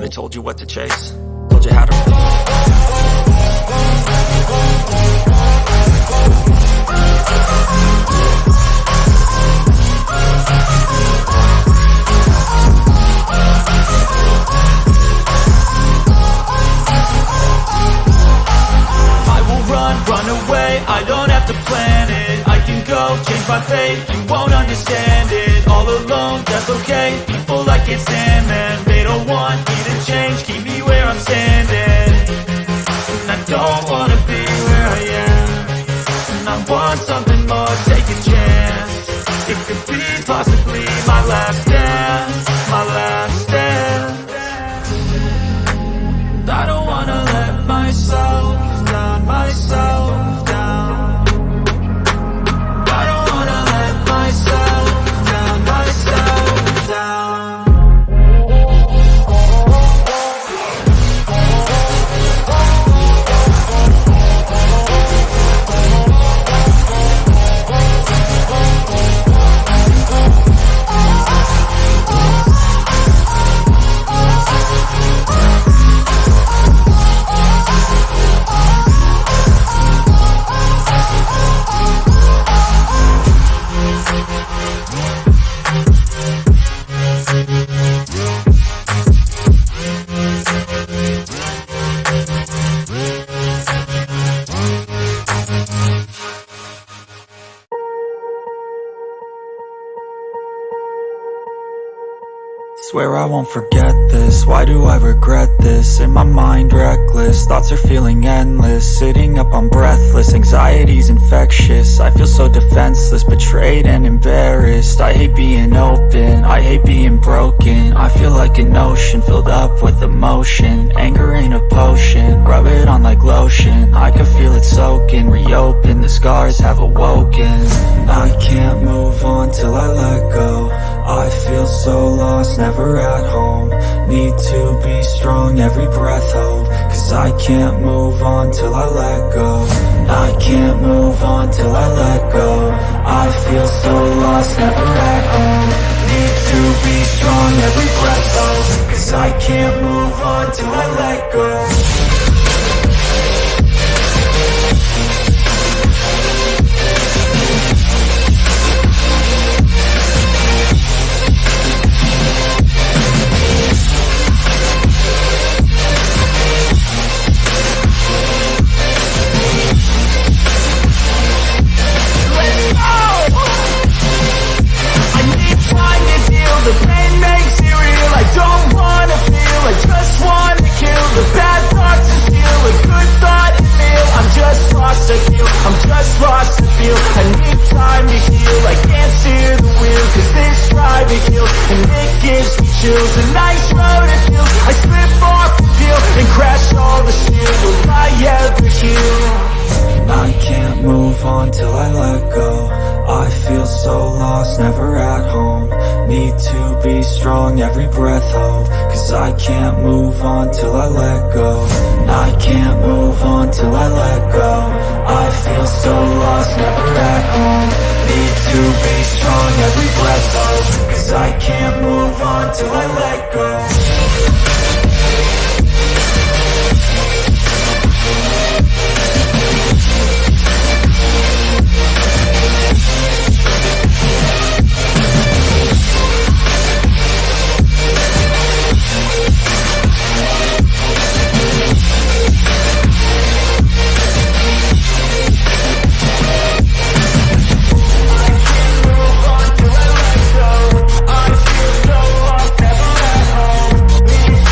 Never told you what to chase, told you how to. Run away, I don't have to plan it. I can go, change my fate, you won't understand it. All alone, that's okay, people I can't stand them. They don't want me to change, keep me where I'm standing. And I don't wanna be where I am, and I want something more, take a chance. It could be possibly my last dance, my last dance. I don't wanna let myself down, myself down. I don't wanna let myself down, myself down. Swear I won't forget this, why do I regret this? In my mind reckless, thoughts are feeling endless. Sitting up, I'm breathless, anxiety's infectious. I feel so defenseless, betrayed and embarrassed. I hate being open, I hate being broken. I feel like an ocean filled up with emotion. Anger ain't a potion, rub it on like lotion. I can feel it soaking, reopen, the scars have awoken. I can't move on till I let go. I feel so lost, never at home. Need to be strong, every breath hold. Cause I can't move on till I let go. I can't move on till I let go. I feel so lost, never at home. Need to be strong, every breath hold. Cause I can't move on till I let go. The pain makes it real, I don't wanna feel, I just wanna kill the bad thoughts and steal a good thought and feel. I'm just lost to feel, I'm just lost to feel. I need time to heal, I can't steer the wheel. Cause this ride to kill, and it gives me chills. A nice road to feel, I slip off the peel and crash all the steel. Will I ever heal? I can't move on till I let go. I feel so lost, never at home. Need to be strong, every breath hold. Cause I can't move on till I let go. I can't move on till I let go. I feel so lost, never at home. Need to be strong, every breath hold. Cause I can't move on till I let go. I feel so lost, never at home.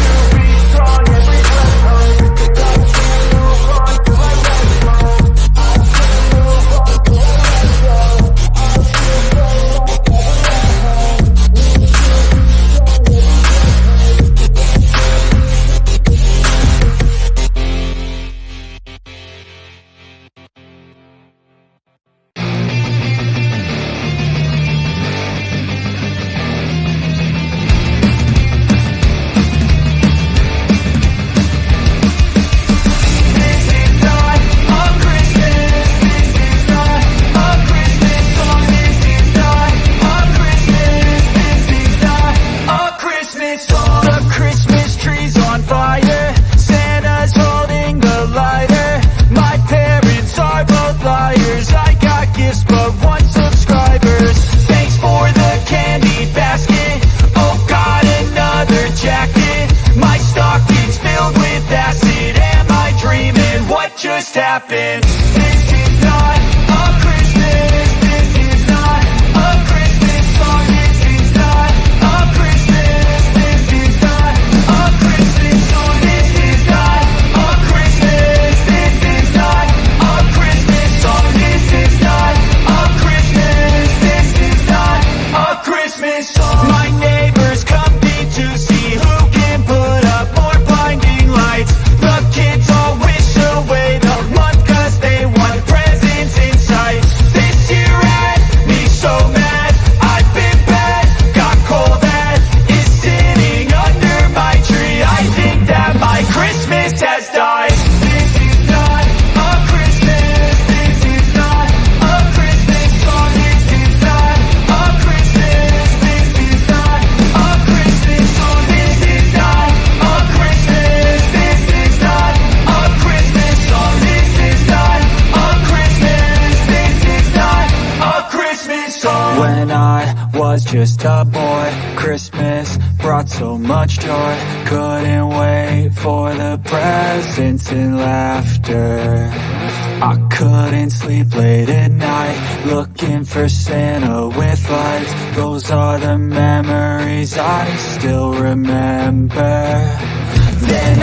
just happened. This is not a Christmas. This is not a Christmas song. This is not a Christmas. This is not a Christmas song. This is not a Christmas. This is not a Christmas song. This is not a Christmas. This is not a Christmas song. My neighbors compete to see who can put up more blinding lights. The kids all wish away the month 'cause they want presents in sight. This year had me so mad, I've been bad, got cold that is sitting under my tree. I think that my Christmas has died. This is not a Christmas. This is not a Christmas song. This is not a Christmas. This is not a Christmas song. This is not a Christmas. This is not a Christmas song. This is not a Christmas. This is not a Christmas song. When I was just a boy, Christmas brought so much joy. Couldn't wait for the presents and laughter. I couldn't sleep late at night, looking for Santa with lights. Those are the memories I still remember. Then